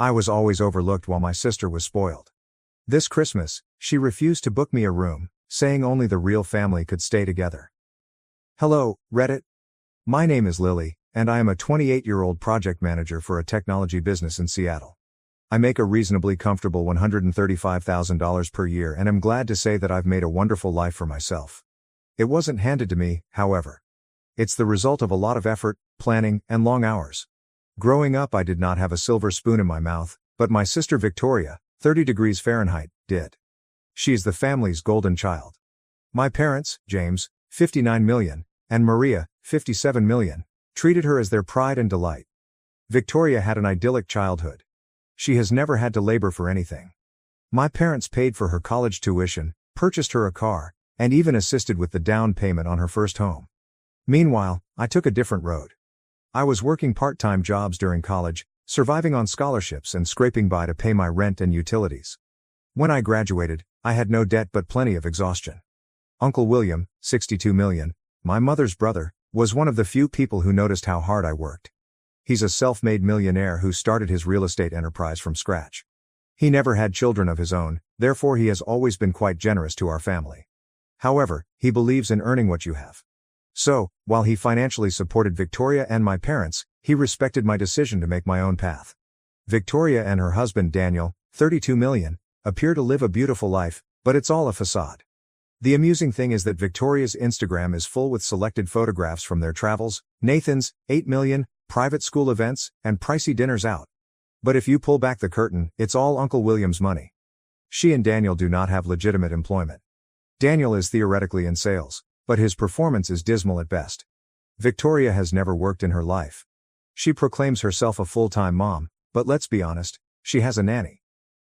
I was always overlooked while my sister was spoiled. This Christmas, she refused to book me a room, saying only the real family could stay together. Hello, Reddit. My name is Lily, and I am a 28-year-old project manager for a technology business in Seattle. I make a reasonably comfortable $135,000 per year and am glad to say that I've made a wonderful life for myself. It wasn't handed to me, however. It's the result of a lot of effort, planning, and long hours. Growing up, I did not have a silver spoon in my mouth, but my sister Victoria, 30 degrees Fahrenheit, did. She is the family's golden child. My parents, James, 59 million, and Maria, 57 million, treated her as their pride and delight. Victoria had an idyllic childhood. She has never had to labor for anything. My parents paid for her college tuition, purchased her a car, and even assisted with the down payment on her first home. Meanwhile, I took a different road. I was working part-time jobs during college, surviving on scholarships and scraping by to pay my rent and utilities. When I graduated, I had no debt but plenty of exhaustion. Uncle William, 62 million, my mother's brother, was one of the few people who noticed how hard I worked. He's a self-made millionaire who started his real estate enterprise from scratch. He never had children of his own, therefore he has always been quite generous to our family. However, he believes in earning what you have. So, while he financially supported Victoria and my parents, he respected my decision to make my own path. Victoria and her husband Daniel, 32 million, appear to live a beautiful life, but it's all a facade. The amusing thing is that Victoria's Instagram is full with selected photographs from their travels, Nathan's, 8 million, private school events, and pricey dinners out. But if you pull back the curtain, it's all Uncle William's money. She and Daniel do not have legitimate employment. Daniel is theoretically in sales, but his performance is dismal at best. Victoria has never worked in her life. She proclaims herself a full-time mom, but let's be honest, she has a nanny.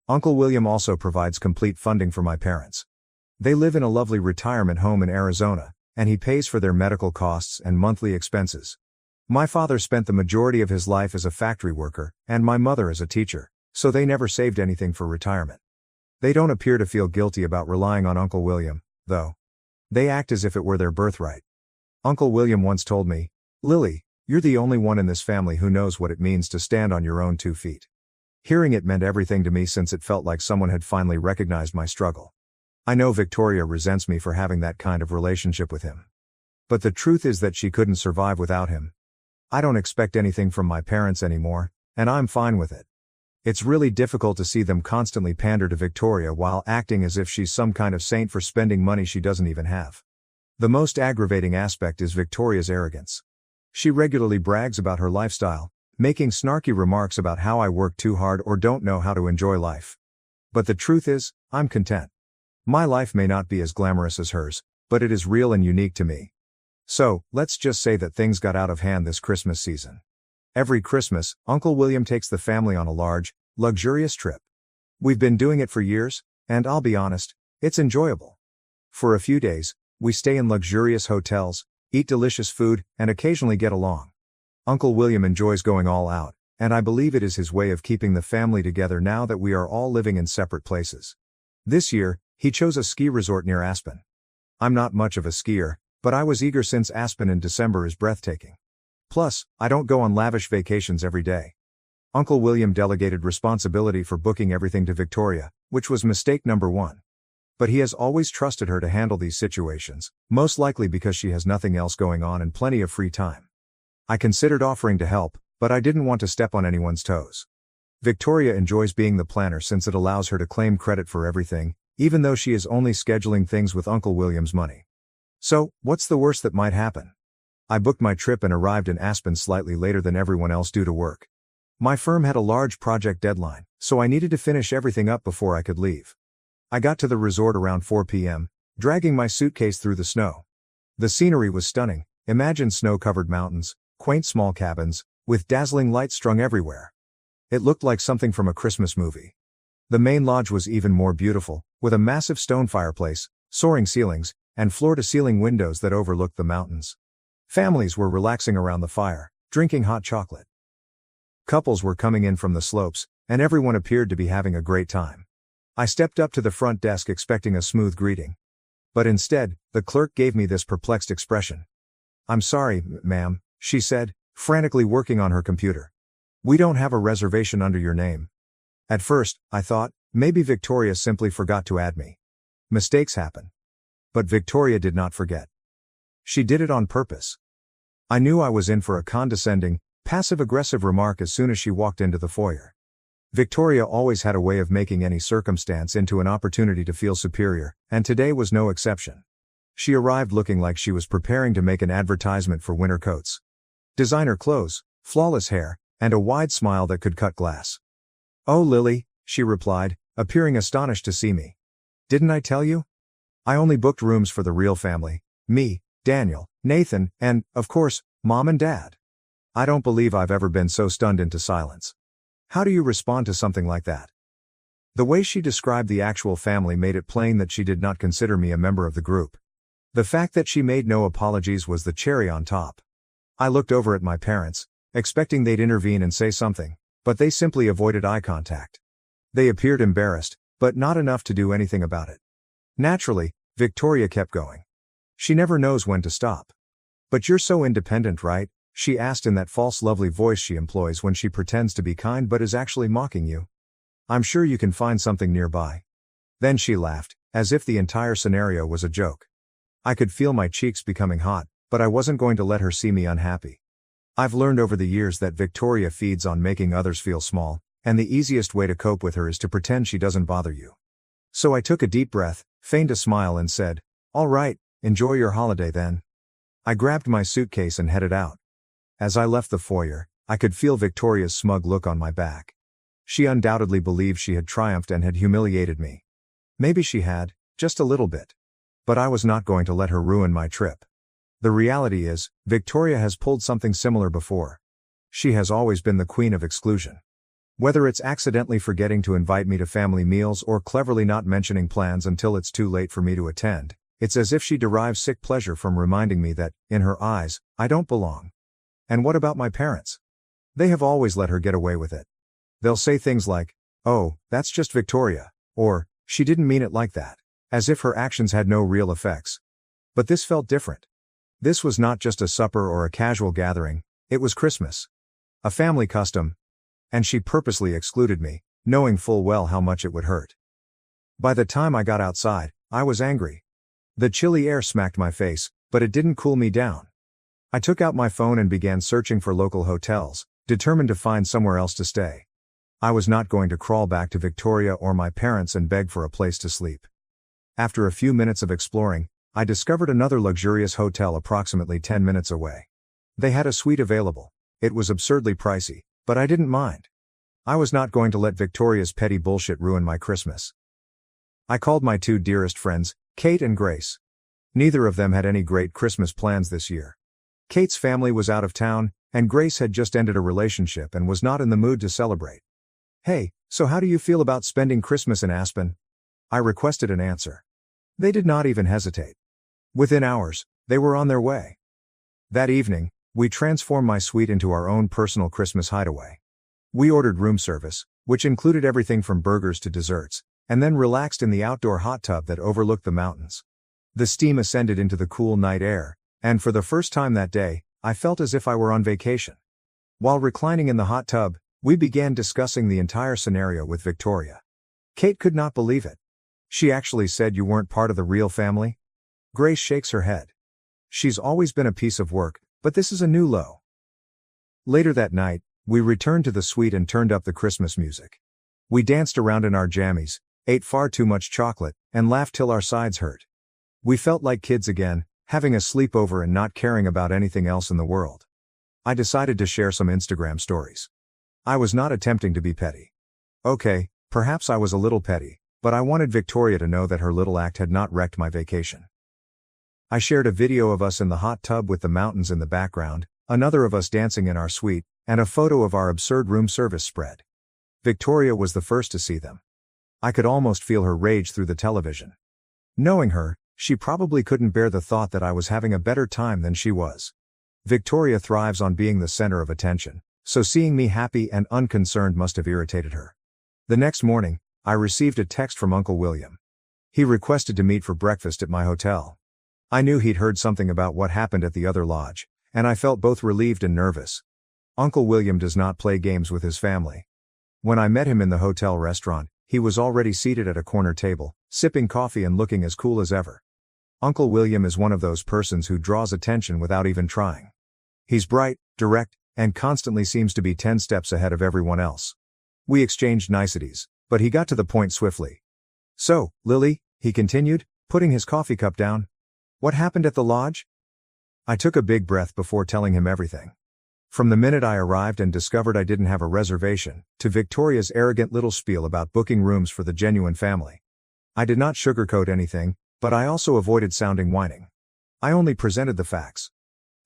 Uncle William also provides complete funding for my parents. They live in a lovely retirement home in Arizona, and he pays for their medical costs and monthly expenses. My father spent the majority of his life as a factory worker, and my mother as a teacher, so they never saved anything for retirement. They don't appear to feel guilty about relying on Uncle William, though. They act as if it were their birthright. Uncle William once told me, "Lily, you're the only one in this family who knows what it means to stand on your own 2 feet." Hearing it meant everything to me since it felt like someone had finally recognized my struggle. I know Victoria resents me for having that kind of relationship with him. But the truth is that she couldn't survive without him. I don't expect anything from my parents anymore, and I'm fine with it. It's really difficult to see them constantly pander to Victoria while acting as if she's some kind of saint for spending money she doesn't even have. The most aggravating aspect is Victoria's arrogance. She regularly brags about her lifestyle, making snarky remarks about how I work too hard or don't know how to enjoy life. But the truth is, I'm content. My life may not be as glamorous as hers, but it is real and unique to me. So, let's just say that things got out of hand this Christmas season. Every Christmas, Uncle William takes the family on a large, luxurious trip. We've been doing it for years, and I'll be honest, it's enjoyable. For a few days, we stay in luxurious hotels, eat delicious food, and occasionally get along. Uncle William enjoys going all out, and I believe it is his way of keeping the family together now that we are all living in separate places. This year, he chose a ski resort near Aspen. I'm not much of a skier, but I was eager since Aspen in December is breathtaking. Plus, I don't go on lavish vacations every day. Uncle William delegated responsibility for booking everything to Victoria, which was mistake number 1. But he has always trusted her to handle these situations, most likely because she has nothing else going on and plenty of free time. I considered offering to help, but I didn't want to step on anyone's toes. Victoria enjoys being the planner since it allows her to claim credit for everything, even though she is only scheduling things with Uncle William's money. So, what's the worst that might happen? I booked my trip and arrived in Aspen slightly later than everyone else due to work. My firm had a large project deadline, so I needed to finish everything up before I could leave. I got to the resort around 4 p.m., dragging my suitcase through the snow. The scenery was stunning. Imagine snow-covered mountains, quaint small cabins, with dazzling lights strung everywhere. It looked like something from a Christmas movie. The main lodge was even more beautiful, with a massive stone fireplace, soaring ceilings, and floor-to-ceiling windows that overlooked the mountains. Families were relaxing around the fire, drinking hot chocolate. Couples were coming in from the slopes, and everyone appeared to be having a great time. I stepped up to the front desk expecting a smooth greeting. But instead, the clerk gave me this perplexed expression. "I'm sorry, ma'am," she said, frantically working on her computer. "We don't have a reservation under your name, At first, I thought, maybe Victoria simply forgot to add me. Mistakes happen. But Victoria did not forget. She did it on purpose. I knew I was in for a condescending, passive-aggressive remark as soon as she walked into the foyer. Victoria always had a way of making any circumstance into an opportunity to feel superior, and today was no exception. She arrived looking like she was preparing to make an advertisement for winter coats. Designer clothes, flawless hair, and a wide smile that could cut glass. "Oh, Lily," she replied, appearing astonished to see me. "Didn't I tell you? I only booked rooms for the real family, me, Daniel, Nathan, and, of course, Mom and Dad." I don't believe I've ever been so stunned into silence. How do you respond to something like that? The way she described the actual family made it plain that she did not consider me a member of the group. The fact that she made no apologies was the cherry on top. I looked over at my parents, expecting they'd intervene and say something, but they simply avoided eye contact. They appeared embarrassed, but not enough to do anything about it. Naturally, Victoria kept going. She never knows when to stop. "But you're so independent, right?" she asked in that false lovely voice she employs when she pretends to be kind but is actually mocking you. "I'm sure you can find something nearby." Then she laughed, as if the entire scenario was a joke. I could feel my cheeks becoming hot, but I wasn't going to let her see me unhappy. I've learned over the years that Victoria feeds on making others feel small, and the easiest way to cope with her is to pretend she doesn't bother you. So I took a deep breath, feigned a smile and said, "All right, enjoy your holiday then." I grabbed my suitcase and headed out. As I left the foyer, I could feel Victoria's smug look on my back. She undoubtedly believed she had triumphed and had humiliated me. Maybe she had, just a little bit. But I was not going to let her ruin my trip. The reality is, Victoria has pulled something similar before. She has always been the queen of exclusion. Whether it's accidentally forgetting to invite me to family meals or cleverly not mentioning plans until it's too late for me to attend, it's as if she derives sick pleasure from reminding me that, in her eyes, I don't belong. And what about my parents? They have always let her get away with it. They'll say things like, "Oh, that's just Victoria," or, "She didn't mean it like that," as if her actions had no real effects. But this felt different. This was not just a supper or a casual gathering, it was Christmas. A family custom. And she purposely excluded me, knowing full well how much it would hurt. By the time I got outside, I was angry. The chilly air smacked my face, but it didn't cool me down. I took out my phone and began searching for local hotels, determined to find somewhere else to stay. I was not going to crawl back to Victoria or my parents and beg for a place to sleep. After a few minutes of exploring, I discovered another luxurious hotel approximately 10 minutes away. They had a suite available. It was absurdly pricey, but I didn't mind. I was not going to let Victoria's petty bullshit ruin my Christmas. I called my two dearest friends, Kate and Grace. Neither of them had any great Christmas plans this year. Kate's family was out of town, and Grace had just ended a relationship and was not in the mood to celebrate. "Hey, so how do you feel about spending Christmas in Aspen?" I requested an answer. They did not even hesitate. Within hours, they were on their way. That evening, we transformed my suite into our own personal Christmas hideaway. We ordered room service, which included everything from burgers to desserts, and then relaxed in the outdoor hot tub that overlooked the mountains. The steam ascended into the cool night air, and for the first time that day, I felt as if I were on vacation. While reclining in the hot tub, we began discussing the entire scenario with Victoria. Kate could not believe it. "She actually said you weren't part of the real family?" Grace shakes her head. "She's always been a piece of work, but this is a new low." Later that night, we returned to the suite and turned up the Christmas music. We danced around in our jammies, ate far too much chocolate, and laughed till our sides hurt. We felt like kids again, having a sleepover and not caring about anything else in the world. I decided to share some Instagram stories. I was not attempting to be petty. Okay, perhaps I was a little petty, but I wanted Victoria to know that her little act had not wrecked my vacation. I shared a video of us in the hot tub with the mountains in the background, another of us dancing in our suite, and a photo of our absurd room service spread. Victoria was the first to see them. I could almost feel her rage through the television. Knowing her, she probably couldn't bear the thought that I was having a better time than she was. Victoria thrives on being the center of attention, so seeing me happy and unconcerned must have irritated her. The next morning, I received a text from Uncle William. He requested to meet for breakfast at my hotel. I knew he'd heard something about what happened at the other lodge, and I felt both relieved and nervous. Uncle William does not play games with his family. When I met him in the hotel restaurant, he was already seated at a corner table, sipping coffee and looking as cool as ever. Uncle William is one of those persons who draws attention without even trying. He's bright, direct, and constantly seems to be 10 steps ahead of everyone else. We exchanged niceties, but he got to the point swiftly. "So, Lily," he continued, putting his coffee cup down, "what happened at the lodge?" I took a big breath before telling him everything. From the minute I arrived and discovered I didn't have a reservation, to Victoria's arrogant little spiel about booking rooms for the genuine family. I did not sugarcoat anything, but I also avoided sounding whining. I only presented the facts.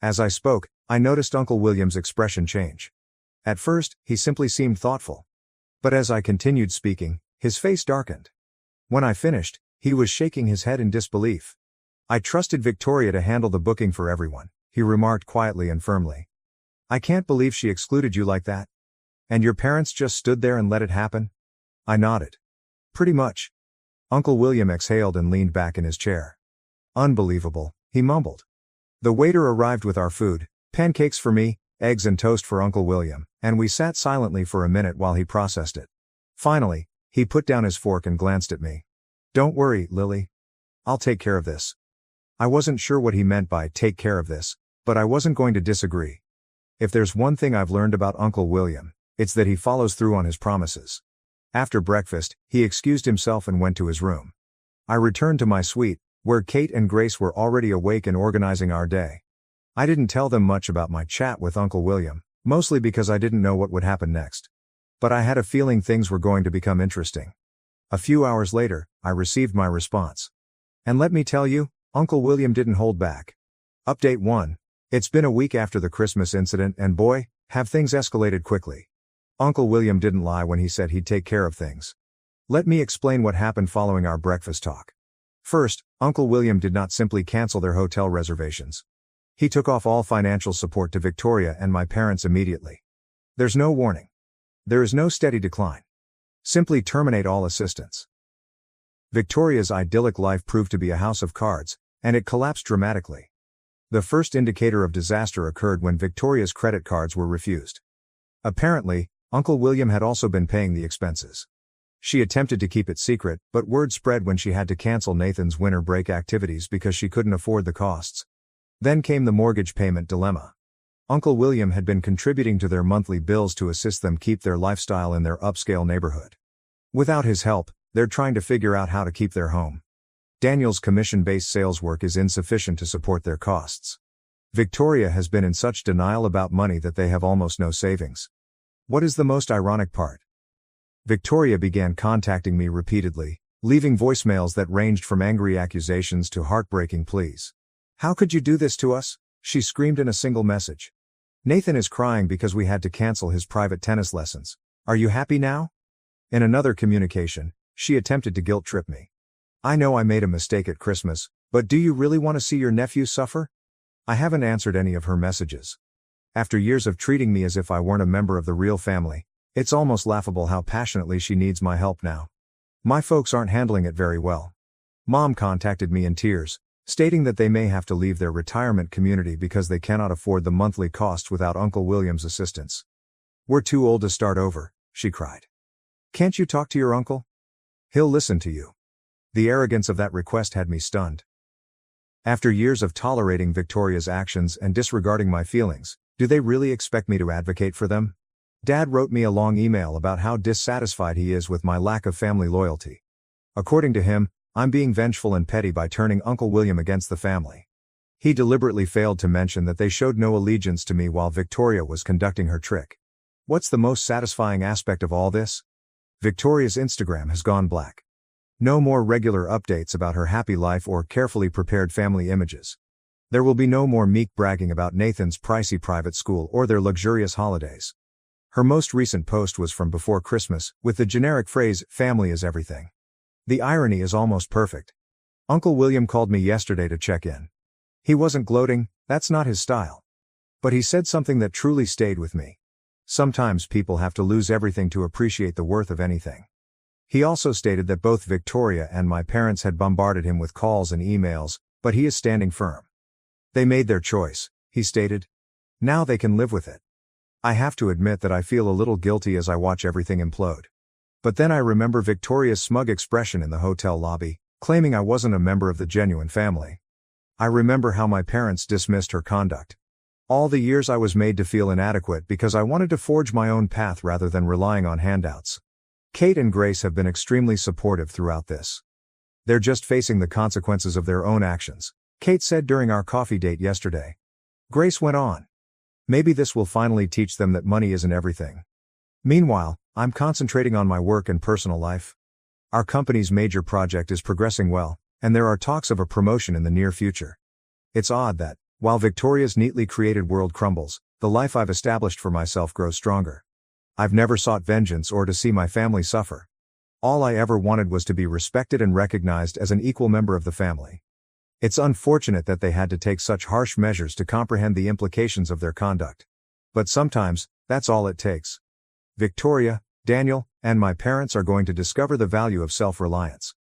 As I spoke, I noticed Uncle William's expression change. At first, he simply seemed thoughtful. But as I continued speaking, his face darkened. When I finished, he was shaking his head in disbelief. "I trusted Victoria to handle the booking for everyone," he remarked quietly and firmly. "I can't believe she excluded you like that. And your parents just stood there and let it happen?" I nodded. "Pretty much." Uncle William exhaled and leaned back in his chair. "Unbelievable," he mumbled. The waiter arrived with our food, pancakes for me, eggs and toast for Uncle William, and we sat silently for a minute while he processed it. Finally, he put down his fork and glanced at me. "Don't worry, Lily. I'll take care of this." I wasn't sure what he meant by "take care of this," but I wasn't going to disagree. If there's one thing I've learned about Uncle William, it's that he follows through on his promises. After breakfast, he excused himself and went to his room. I returned to my suite, where Kate and Grace were already awake and organizing our day. I didn't tell them much about my chat with Uncle William, mostly because I didn't know what would happen next. But I had a feeling things were going to become interesting. A few hours later, I received my response. And let me tell you, Uncle William didn't hold back. Update 1. It's been a week after the Christmas incident and boy, have things escalated quickly. Uncle William didn't lie when he said he'd take care of things. Let me explain what happened following our breakfast talk. First, Uncle William did not simply cancel their hotel reservations. He took off all financial support to Victoria and my parents immediately. There's no warning. There is no steady decline. Simply terminate all assistance. Victoria's idyllic life proved to be a house of cards, and it collapsed dramatically. The first indicator of disaster occurred when Victoria's credit cards were refused. Apparently, Uncle William had also been paying the expenses. She attempted to keep it secret, but word spread when she had to cancel Nathan's winter break activities because she couldn't afford the costs. Then came the mortgage payment dilemma. Uncle William had been contributing to their monthly bills to assist them keep their lifestyle in their upscale neighborhood. Without his help, they're trying to figure out how to keep their home. Daniel's commission-based sales work is insufficient to support their costs. Victoria has been in such denial about money that they have almost no savings. What is the most ironic part? Victoria began contacting me repeatedly, leaving voicemails that ranged from angry accusations to heartbreaking pleas. "How could you do this to us?" she screamed in a single message. "Nathan is crying because we had to cancel his private tennis lessons. Are you happy now?" In another communication, she attempted to guilt-trip me. "I know I made a mistake at Christmas, but do you really want to see your nephew suffer?" I haven't answered any of her messages. After years of treating me as if I weren't a member of the real family, it's almost laughable how passionately she needs my help now. My folks aren't handling it very well. Mom contacted me in tears, stating that they may have to leave their retirement community because they cannot afford the monthly costs without Uncle William's assistance. "We're too old to start over," she cried. "Can't you talk to your uncle? He'll listen to you." The arrogance of that request had me stunned. After years of tolerating Victoria's actions and disregarding my feelings, do they really expect me to advocate for them? Dad wrote me a long email about how dissatisfied he is with my lack of family loyalty. According to him, I'm being vengeful and petty by turning Uncle William against the family. He deliberately failed to mention that they showed no allegiance to me while Victoria was conducting her trick. What's the most satisfying aspect of all this? Victoria's Instagram has gone black. No more regular updates about her happy life or carefully prepared family images. There will be no more meek bragging about Nathan's pricey private school or their luxurious holidays. Her most recent post was from before Christmas, with the generic phrase, "Family is everything." The irony is almost perfect. Uncle William called me yesterday to check in. He wasn't gloating, that's not his style. But he said something that truly stayed with me. Sometimes people have to lose everything to appreciate the worth of anything. He also stated that both Victoria and my parents had bombarded him with calls and emails, but he is standing firm. They made their choice, he stated. Now they can live with it. I have to admit that I feel a little guilty as I watch everything implode. But then I remember Victoria's smug expression in the hotel lobby, claiming I wasn't a member of the genuine family. I remember how my parents dismissed her conduct. All the years I was made to feel inadequate because I wanted to forge my own path rather than relying on handouts. Kate and Grace have been extremely supportive throughout this. They're just facing the consequences of their own actions, Kate said during our coffee date yesterday. Grace went on. Maybe this will finally teach them that money isn't everything. Meanwhile, I'm concentrating on my work and personal life. Our company's major project is progressing well, and there are talks of a promotion in the near future. It's odd that, while Victoria's neatly created world crumbles, the life I've established for myself grows stronger. I've never sought vengeance or to see my family suffer. All I ever wanted was to be respected and recognized as an equal member of the family. It's unfortunate that they had to take such harsh measures to comprehend the implications of their conduct. But sometimes, that's all it takes. Victoria, Daniel, and my parents are going to discover the value of self-reliance.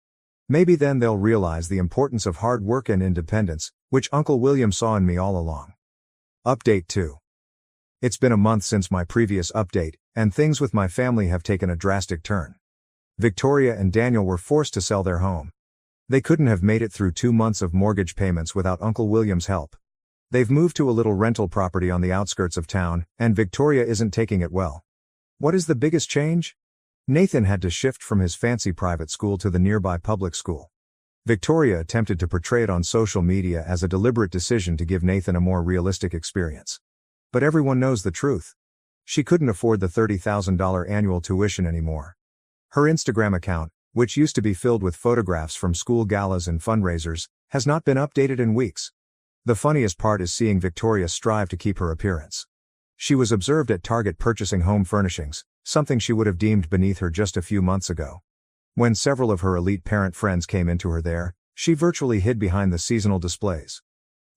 Maybe then they'll realize the importance of hard work and independence, which Uncle William saw in me all along. Update 2. It's been a month since my previous update, and things with my family have taken a drastic turn. Victoria and Daniel were forced to sell their home. They couldn't have made it through 2 months of mortgage payments without Uncle William's help. They've moved to a little rental property on the outskirts of town, and Victoria isn't taking it well. What is the biggest change? Nathan had to shift from his fancy private school to the nearby public school. Victoria attempted to portray it on social media as a deliberate decision to give Nathan a more realistic experience. But everyone knows the truth. She couldn't afford the $30,000 annual tuition anymore. Her Instagram account, which used to be filled with photographs from school galas and fundraisers, has not been updated in weeks. The funniest part is seeing Victoria strive to keep her appearance. She was observed at Target purchasing home furnishings, something she would have deemed beneath her just a few months ago. When several of her elite parent friends came into her there, she virtually hid behind the seasonal displays.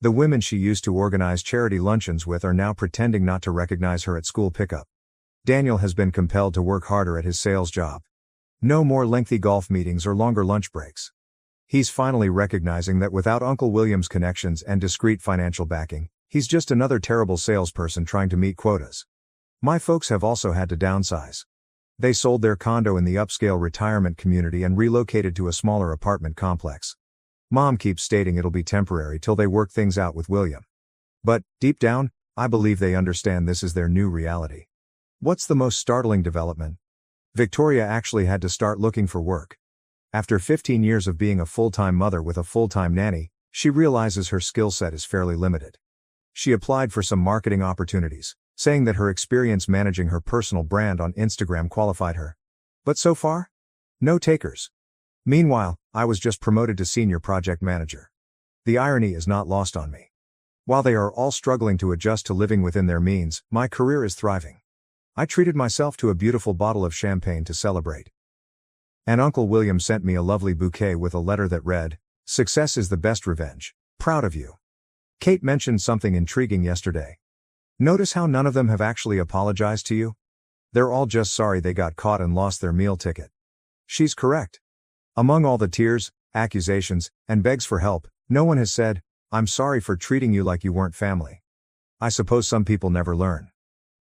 The women she used to organize charity luncheons with are now pretending not to recognize her at school pickup. Daniel has been compelled to work harder at his sales job. No more lengthy golf meetings or longer lunch breaks. He's finally recognizing that without Uncle William's connections and discreet financial backing, he's just another terrible salesperson trying to meet quotas. My folks have also had to downsize. They sold their condo in the upscale retirement community and relocated to a smaller apartment complex. Mom keeps stating it'll be temporary till they work things out with William. But, deep down, I believe they understand this is their new reality. What's the most startling development? Victoria actually had to start looking for work. After 15 years of being a full-time mother with a full-time nanny, she realizes her skill set is fairly limited. She applied for some marketing opportunities, saying that her experience managing her personal brand on Instagram qualified her. But so far? No takers. Meanwhile, I was just promoted to senior project manager. The irony is not lost on me. While they are all struggling to adjust to living within their means, my career is thriving. I treated myself to a beautiful bottle of champagne to celebrate. And Uncle William sent me a lovely bouquet with a letter that read, "Success is the best revenge. Proud of you." Kate mentioned something intriguing yesterday. Notice how none of them have actually apologized to you? They're all just sorry they got caught and lost their meal ticket. She's correct. Among all the tears, accusations, and begs for help, no one has said, "I'm sorry for treating you like you weren't family." I suppose some people never learn.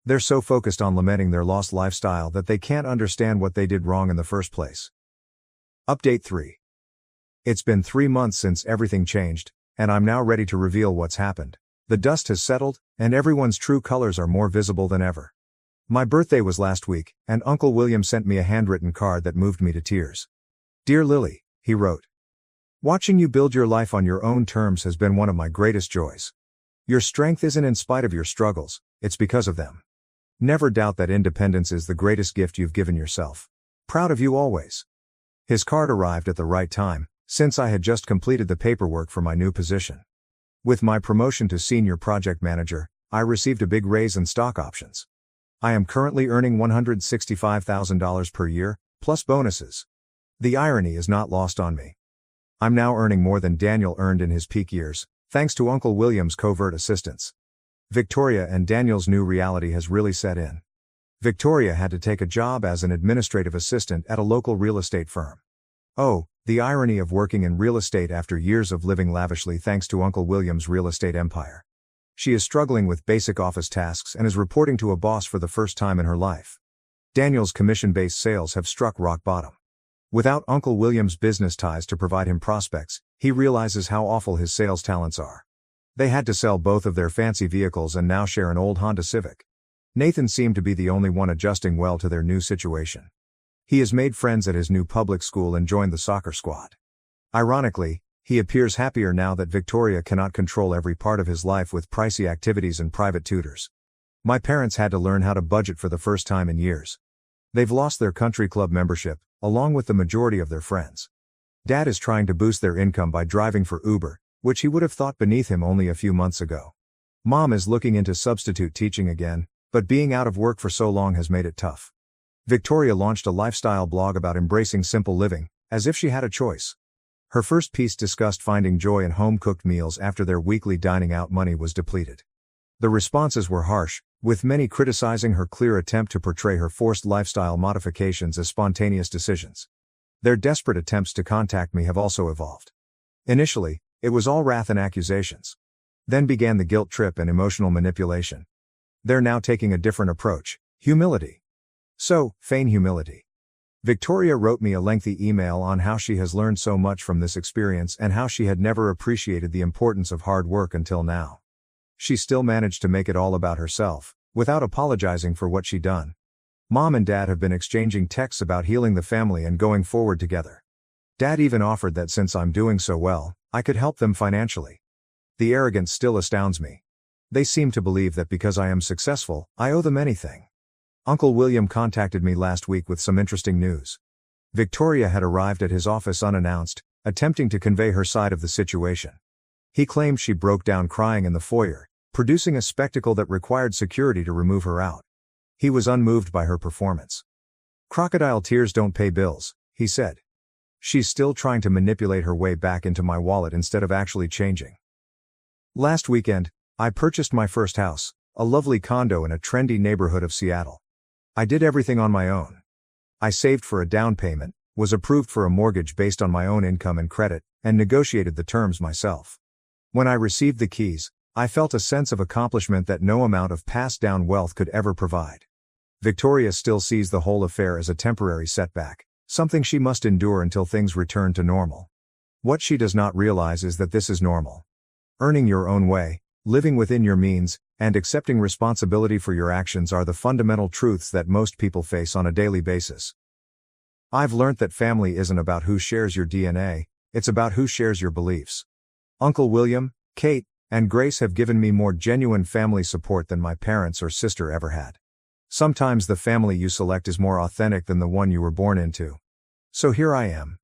They're so focused on lamenting their lost lifestyle that they can't understand what they did wrong in the first place. Update 3. It's been 3 months since everything changed, and I'm now ready to reveal what's happened. The dust has settled, and everyone's true colors are more visible than ever. My birthday was last week, and Uncle William sent me a handwritten card that moved me to tears. "Dear Lily," he wrote. "Watching you build your life on your own terms has been one of my greatest joys. Your strength isn't in spite of your struggles, it's because of them. Never doubt that independence is the greatest gift you've given yourself. Proud of you always." His card arrived at the right time, since I had just completed the paperwork for my new position. With my promotion to senior project manager, I received a big raise in stock options. I am currently earning $165,000 per year, plus bonuses. The irony is not lost on me. I'm now earning more than Daniel earned in his peak years, thanks to Uncle William's covert assistance. Victoria and Daniel's new reality has really set in. Victoria had to take a job as an administrative assistant at a local real estate firm. Oh, the irony of working in real estate after years of living lavishly thanks to Uncle William's real estate empire. She is struggling with basic office tasks and is reporting to a boss for the first time in her life. Daniel's commission-based sales have struck rock bottom. Without Uncle William's business ties to provide him prospects, he realizes how awful his sales talents are. They had to sell both of their fancy vehicles and now share an old Honda Civic. Nathan seemed to be the only one adjusting well to their new situation. He has made friends at his new public school and joined the soccer squad. Ironically, he appears happier now that Victoria cannot control every part of his life with pricey activities and private tutors. My parents had to learn how to budget for the first time in years. They've lost their country club membership, along with the majority of their friends. Dad is trying to boost their income by driving for Uber, which he would have thought beneath him only a few months ago. Mom is looking into substitute teaching again, but being out of work for so long has made it tough. Victoria launched a lifestyle blog about embracing simple living, as if she had a choice. Her first piece discussed finding joy in home-cooked meals after their weekly dining out money was depleted. The responses were harsh, with many criticizing her clear attempt to portray her forced lifestyle modifications as spontaneous decisions. Their desperate attempts to contact me have also evolved. Initially, it was all wrath and accusations. Then began the guilt trip and emotional manipulation. They're now taking a different approach: humility. So, feign humility. Victoria wrote me a lengthy email on how she has learned so much from this experience and how she had never appreciated the importance of hard work until now. She still managed to make it all about herself, without apologizing for what she'd done. Mom and Dad have been exchanging texts about healing the family and going forward together. Dad even offered that since I'm doing so well, I could help them financially. The arrogance still astounds me. They seem to believe that because I am successful, I owe them anything. Uncle William contacted me last week with some interesting news. Victoria had arrived at his office unannounced, attempting to convey her side of the situation. He claimed she broke down crying in the foyer, producing a spectacle that required security to remove her out. He was unmoved by her performance. "Crocodile tears don't pay bills," he said. "She's still trying to manipulate her way back into my wallet instead of actually changing." Last weekend, I purchased my first house, a lovely condo in a trendy neighborhood of Seattle. I did everything on my own. I saved for a down payment, was approved for a mortgage based on my own income and credit, and negotiated the terms myself. When I received the keys, I felt a sense of accomplishment that no amount of passed-down wealth could ever provide. Victoria still sees the whole affair as a temporary setback, something she must endure until things return to normal. What she does not realize is that this is normal. Earning your own way, living within your means, and accepting responsibility for your actions are the fundamental truths that most people face on a daily basis. I've learnt that family isn't about who shares your DNA, it's about who shares your beliefs. Uncle William, Kate, and Grace have given me more genuine family support than my parents or sister ever had. Sometimes the family you select is more authentic than the one you were born into. So here I am.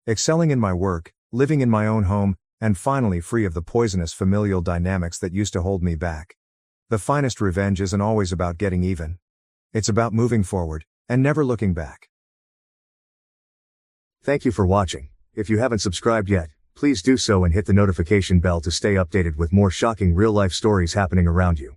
Excelling in my work, living in my own home, and finally free of the poisonous familial dynamics that used to hold me back. The finest revenge isn't always about getting even. It's about moving forward, and never looking back. Thank you for watching. If you haven't subscribed yet, please do so and hit the notification bell to stay updated with more shocking real-life stories happening around you.